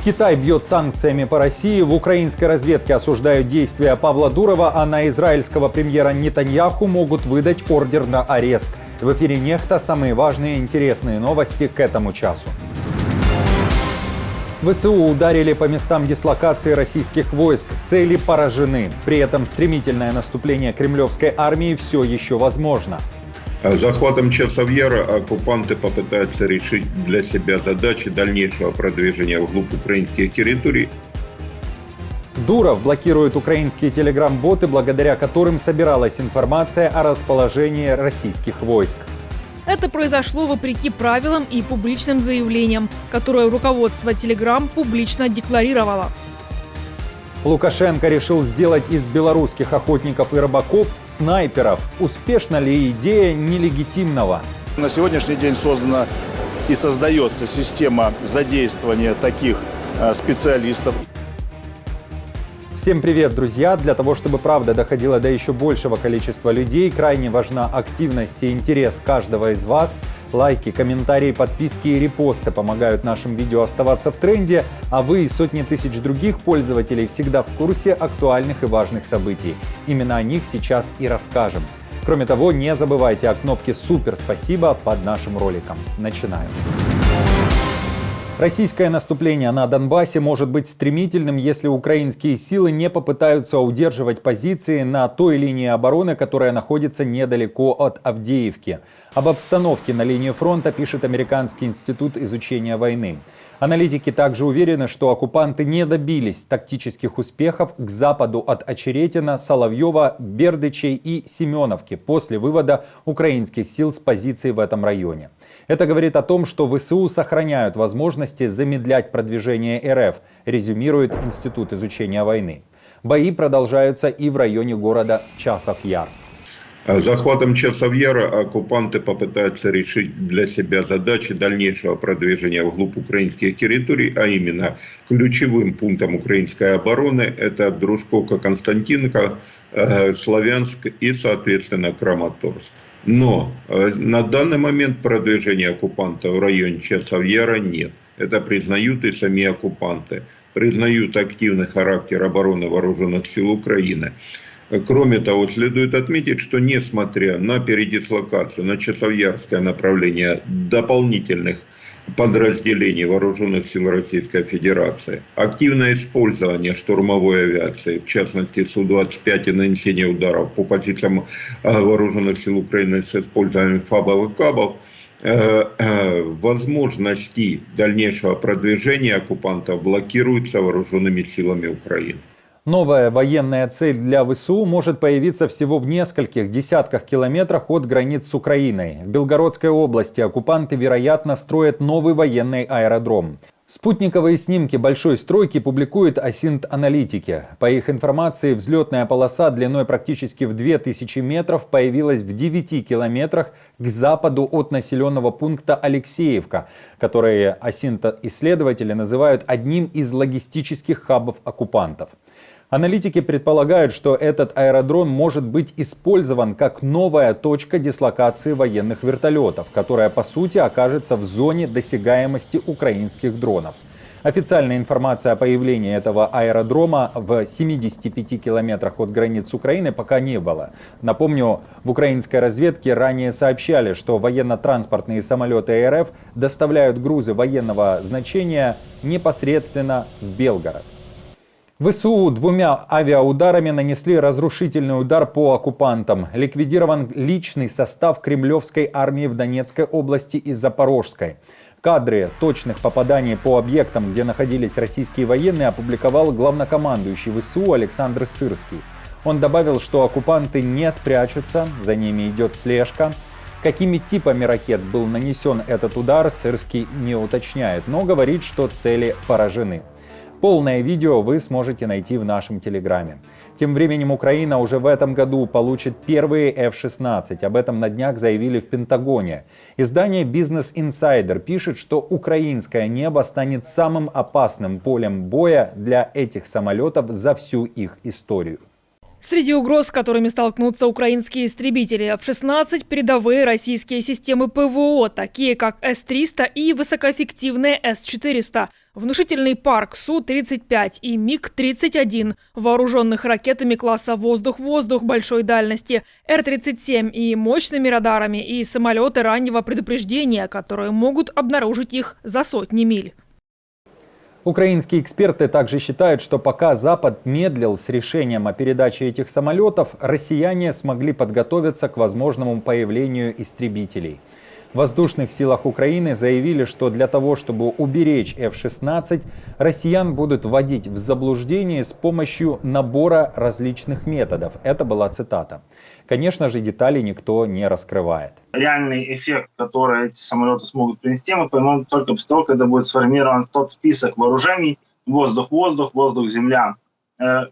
Китай бьет санкциями по России, в украинской разведке осуждают действия Павла Дурова, а на израильского премьера Нетаньяху могут выдать ордер на арест. В эфире «Нехта» самые важные и интересные новости к этому часу. ВСУ ударили по местам дислокации российских войск. Цели поражены. При этом стремительное наступление кремлевской армии все еще возможно. Захватом Часов Яра оккупанты попытаются решить для себя задачи дальнейшего продвижения вглубь украинских территорий. Дуров блокирует украинские телеграм-боты, благодаря которым собиралась информация о расположении российских войск. Это произошло вопреки правилам и публичным заявлениям, которые руководство Telegram публично декларировало. Лукашенко решил сделать из белорусских охотников и рыбаков снайперов. Успешна ли идея нелегитимного? На сегодняшний день создана и создается система задействования таких специалистов. Всем привет, друзья! Для того, чтобы правда доходила до еще большего количества людей, крайне важна активность и интерес каждого из вас. Лайки, комментарии, подписки и репосты помогают нашим видео оставаться в тренде, а вы и сотни тысяч других пользователей всегда в курсе актуальных и важных событий. Именно о них сейчас и расскажем. Кроме того, не забывайте о кнопке «Супер спасибо» под нашим роликом. Начинаем. Российское наступление на Донбассе может быть стремительным, если украинские силы не попытаются удерживать позиции на той линии обороны, которая находится недалеко от Авдеевки. Об обстановке на линии фронта пишет Американский институт изучения войны. Аналитики также уверены, что оккупанты не добились тактических успехов к западу от Очеретина, Соловьева, Бердычей и Семеновки после вывода украинских сил с позиций в этом районе. Это говорит о том, что ВСУ сохраняют возможности замедлять продвижение РФ, резюмирует Институт изучения войны. Бои продолжаются и в районе города Часов Яр. Захватом Часов Яра оккупанты попытаются решить для себя задачи дальнейшего продвижения вглубь украинских территорий, а именно ключевым пунктом украинской обороны это Дружковка, Константинка, Славянск и, соответственно, Краматорск. Но на данный момент продвижения оккупантов в районе Часов Яра нет. Это признают и сами оккупанты. Признают активный характер обороны вооруженных сил Украины. Кроме того, следует отметить, что несмотря на передислокацию на Часовьярское направление дополнительных подразделений вооруженных сил Российской Федерации, активное использование штурмовой авиации, в частности Су-25 и нанесение ударов по позициям вооруженных сил Украины с использованием ФАБов и КАБов, возможности дальнейшего продвижения оккупантов блокируются вооруженными силами Украины. Новая военная цель для ВСУ может появиться всего в нескольких десятках километрах от границ с Украиной. В Белгородской области оккупанты, вероятно, строят новый военный аэродром. Спутниковые снимки большой стройки публикуют Асинт-аналитики. По их информации, взлетная полоса длиной практически в 2000 метров появилась в 9 километрах к западу от населенного пункта Алексеевка, который Асинт-исследователи называют одним из логистических хабов оккупантов. Аналитики предполагают, что этот аэродром может быть использован как новая точка дислокации военных вертолетов, которая по сути окажется в зоне досягаемости украинских дронов. Официальной информации о появлении этого аэродрома в 75 километрах от границ Украины пока не было. Напомню, в украинской разведке ранее сообщали, что военно-транспортные самолеты РФ доставляют грузы военного значения непосредственно в Белгород. ВСУ двумя авиаударами нанесли разрушительный удар по оккупантам. Ликвидирован личный состав кремлевской армии в Донецкой области и Запорожской. Кадры точных попаданий по объектам, где находились российские военные, опубликовал главнокомандующий ВСУ Александр Сырский. Он добавил, что оккупанты не спрячутся, за ними идет слежка. Какими типами ракет был нанесен этот удар, Сырский не уточняет, но говорит, что цели поражены. Полное видео вы сможете найти в нашем телеграме. Тем временем Украина уже в этом году получит первые F-16. Об этом на днях заявили в Пентагоне. Издание Business Insider пишет, что украинское небо станет самым опасным полем боя для этих самолетов за всю их историю. Среди угроз, с которыми столкнутся украинские истребители, F-16 – передовые российские системы ПВО, такие как С-300 и высокоэффективные С-400, внушительный парк Су-35 и МиГ-31, вооруженных ракетами класса «Воздух-воздух» большой дальности, Р-37 и мощными радарами, и самолеты раннего предупреждения, которые могут обнаружить их за сотни миль. Украинские эксперты также считают, что пока Запад медлил с решением о передаче этих самолетов, россияне смогли подготовиться к возможному появлению истребителей. В воздушных силах Украины заявили, что для того, чтобы уберечь F-16, россиян будут вводить в заблуждение с помощью набора различных методов. Это была цитата. Конечно же, детали никто не раскрывает. Реальный эффект, который эти самолеты смогут принести, мы поймем только после того, когда будет сформирован тот список вооружений воздух-воздух, воздух-земля,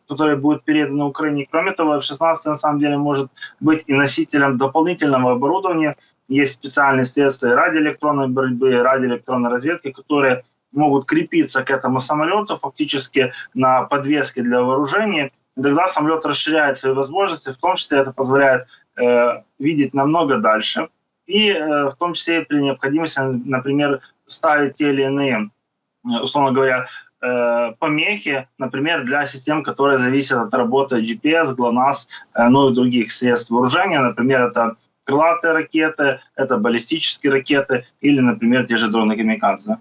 который будет передан Украине. Кроме того, F-16 на самом деле может быть и носителем дополнительного оборудования. Есть специальные средства радиоэлектронной борьбы, радиоэлектронной разведки, которые могут крепиться к этому самолету фактически на подвеске для вооружения. И тогда самолет расширяет свои возможности, в том числе это позволяет видеть намного дальше. И в том числе при необходимости, например, ставить те или иные, условно говоря, помехи, например, для систем, которые зависят от работы GPS, GLONASS, ну и других средств вооружения. Например, это крылатые ракеты, это баллистические ракеты или, например, те же дроны камикадзе.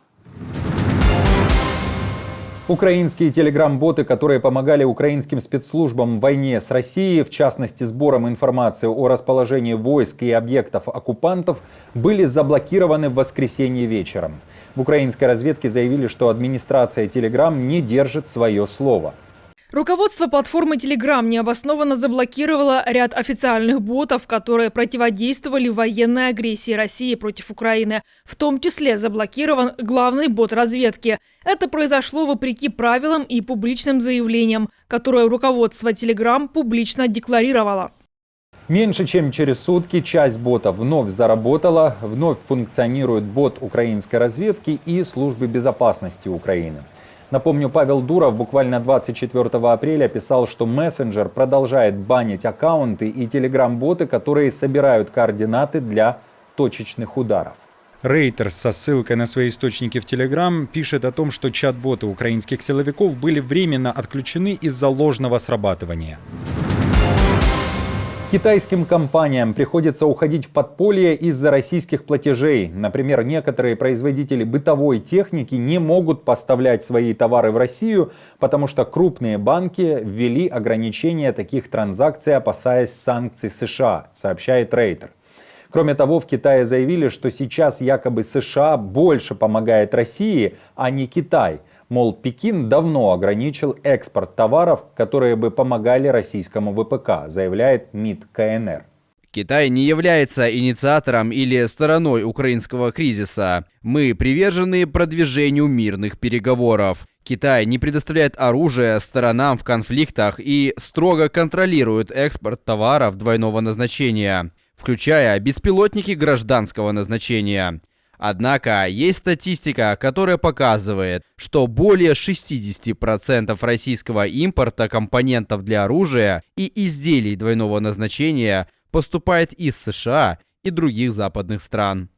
Украинские телеграм-боты, которые помогали украинским спецслужбам в войне с Россией, в частности сбором информации о расположении войск и объектов оккупантов, были заблокированы в воскресенье вечером. В украинской разведке заявили, что администрация Telegram не держит свое слово. Руководство платформы Telegram необоснованно заблокировало ряд официальных ботов, которые противодействовали военной агрессии России против Украины. В том числе заблокирован главный бот разведки. Это произошло вопреки правилам и публичным заявлениям, которые руководство Telegram публично декларировало. Меньше чем через сутки часть ботов вновь заработала, вновь функционирует бот украинской разведки и службы безопасности Украины. Напомню, Павел Дуров буквально 24 апреля писал, что мессенджер продолжает банить аккаунты и телеграм-боты, которые собирают координаты для точечных ударов. Reuters со ссылкой на свои источники в Telegram пишет о том, что чат-боты украинских силовиков были временно отключены из-за ложного срабатывания. Китайским компаниям приходится уходить в подполье из-за российских платежей. Например, некоторые производители бытовой техники не могут поставлять свои товары в Россию, потому что крупные банки ввели ограничения таких транзакций, опасаясь санкций США, сообщает Reuters. Кроме того, в Китае заявили, что сейчас якобы США больше помогает России, а не Китай. Мол, Пекин давно ограничил экспорт товаров, которые бы помогали российскому ВПК, заявляет МИД КНР. Китай не является инициатором или стороной украинского кризиса. Мы привержены продвижению мирных переговоров. Китай не предоставляет оружие сторонам в конфликтах и строго контролирует экспорт товаров двойного назначения, включая беспилотники гражданского назначения. Однако есть статистика, которая показывает, что более 60% российского импорта компонентов для оружия и изделий двойного назначения поступает из США и других западных стран.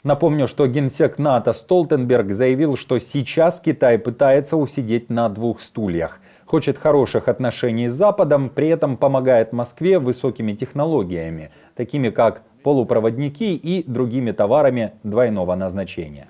Напомню, что генсек НАТО Столтенберг заявил, что сейчас Китай пытается усидеть на двух стульях. Хочет хороших отношений с Западом, при этом помогает Москве высокими технологиями, такими как полупроводники и другими товарами двойного назначения.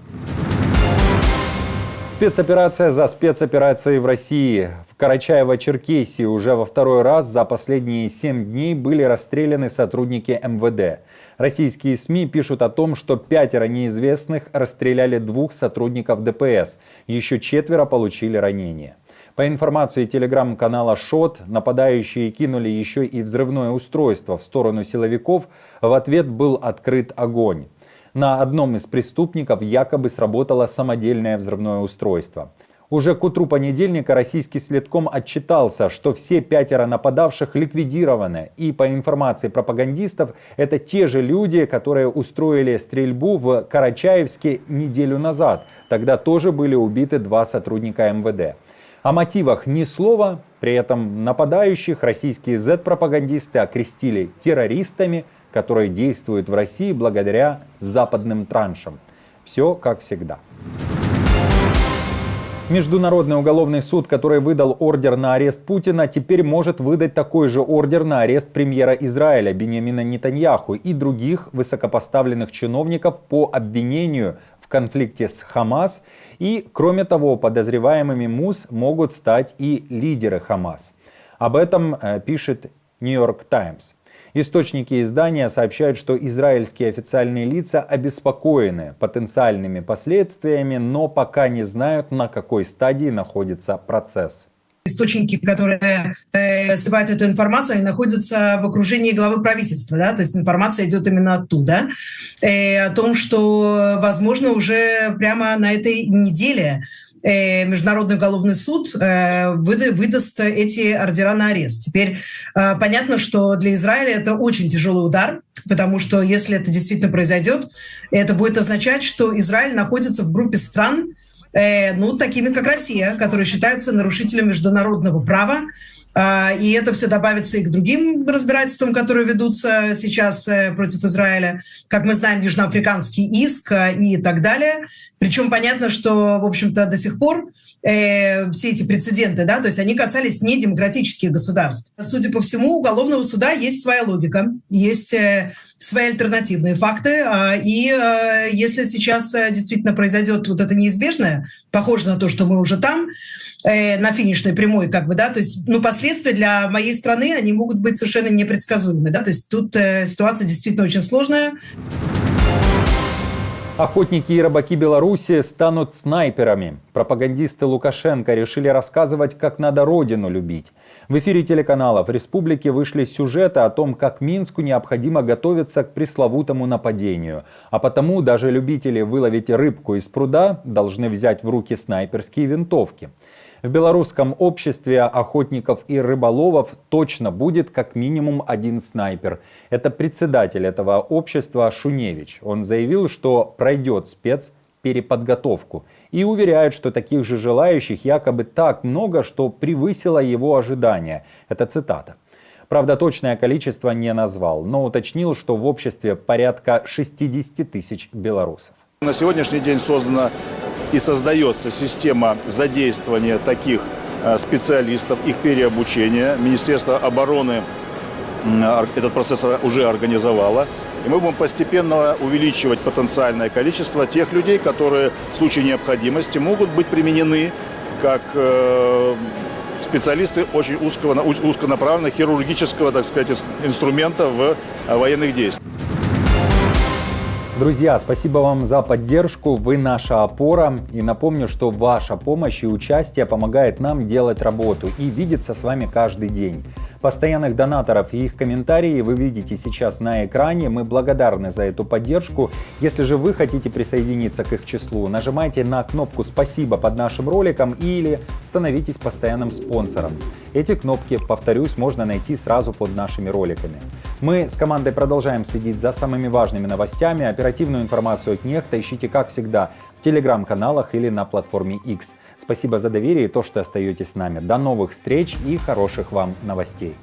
Спецоперация за спецоперацией в России. В Карачаево-Черкесии уже во второй раз за последние 7 дней были расстреляны сотрудники МВД. Российские СМИ пишут о том, что 5 неизвестных расстреляли 2 сотрудников ДПС. Еще 4 получили ранения. По информации телеграм-канала ШОТ, нападающие кинули еще и взрывное устройство в сторону силовиков. В ответ был открыт огонь. На одном из преступников якобы сработало самодельное взрывное устройство. Уже к утру понедельника российский следком отчитался, что все 5 нападавших ликвидированы. И по информации пропагандистов, это те же люди, которые устроили стрельбу в Карачаевске неделю назад. Тогда тоже были убиты 2 сотрудника МВД. О мотивах ни слова, при этом нападающих российские Z-пропагандисты окрестили террористами, которые действуют в России благодаря западным траншам. Все как всегда. Международный уголовный суд, который выдал ордер на арест Путина, теперь может выдать такой же ордер на арест премьера Израиля Биньямина Нетаньяху и других высокопоставленных чиновников по обвинению в конфликте с Хамас. И, кроме того, подозреваемыми МУС могут стать и лидеры Хамас. Об этом пишет New York Times. Источники издания сообщают, что израильские официальные лица обеспокоены потенциальными последствиями, но пока не знают, на какой стадии находится процесс. Источники, которые сливают эту информацию, они находятся в окружении главы правительства, да, то есть информация идет именно оттуда, о том, что, возможно, уже прямо на этой неделе Международный уголовный суд выдаст эти ордера на арест. Теперь понятно, что для Израиля это очень тяжелый удар, потому что если это действительно произойдет, это будет означать, что Израиль находится в группе стран, такими как Россия, которые считаются нарушителями международного права. И это все добавится и к другим разбирательствам, которые ведутся сейчас против Израиля. Как мы знаем, южноафриканский иск и так далее. Причем понятно, что, в общем-то, до сих пор все эти прецеденты, да, то есть они касались недемократических государств. Судя по всему, у уголовного суда есть своя логика, есть свои альтернативные факты. И если сейчас действительно произойдет вот это неизбежное, похоже на то, что мы уже там, на финишной прямой, как бы, да, то есть, последствия для моей страны, они могут быть совершенно непредсказуемы, да, то есть тут ситуация действительно очень сложная. Охотники и рыбаки Беларуси станут снайперами. Пропагандисты Лукашенко решили рассказывать, как надо родину любить. В эфире телеканалов республики вышли сюжеты о том, как Минску необходимо готовиться к пресловутому нападению. А потому даже любители выловить рыбку из пруда должны взять в руки снайперские винтовки. В белорусском обществе охотников и рыболовов точно будет как минимум один снайпер. Это председатель этого общества Шуневич. Он заявил, что пройдет спецпереподготовку. И уверяет, что таких же желающих якобы так много, что превысило его ожидания. Это цитата. Правда, точное количество не назвал, но уточнил, что в обществе порядка 60 тысяч белорусов. На сегодняшний день создана и создается система задействования таких специалистов, их переобучения. Министерство обороны этот процесс уже организовало. И мы будем постепенно увеличивать потенциальное количество тех людей, которые в случае необходимости могут быть применены как специалисты очень узконаправленного хирургического, так сказать, инструмента в военных действиях. Друзья, спасибо вам за поддержку, вы наша опора. И напомню, что ваша помощь и участие помогает нам делать работу и видеться с вами каждый день. Постоянных донаторов и их комментарии вы видите сейчас на экране. Мы благодарны за эту поддержку. Если же вы хотите присоединиться к их числу, нажимайте на кнопку «Спасибо» под нашим роликом или становитесь постоянным спонсором. Эти кнопки, повторюсь, можно найти сразу под нашими роликами. Мы с командой продолжаем следить за самыми важными новостями. Оперативную информацию от Нехта ищите, как всегда, в телеграм-каналах или на платформе X. Спасибо за доверие и то, что остаетесь с нами. До новых встреч и хороших вам новостей.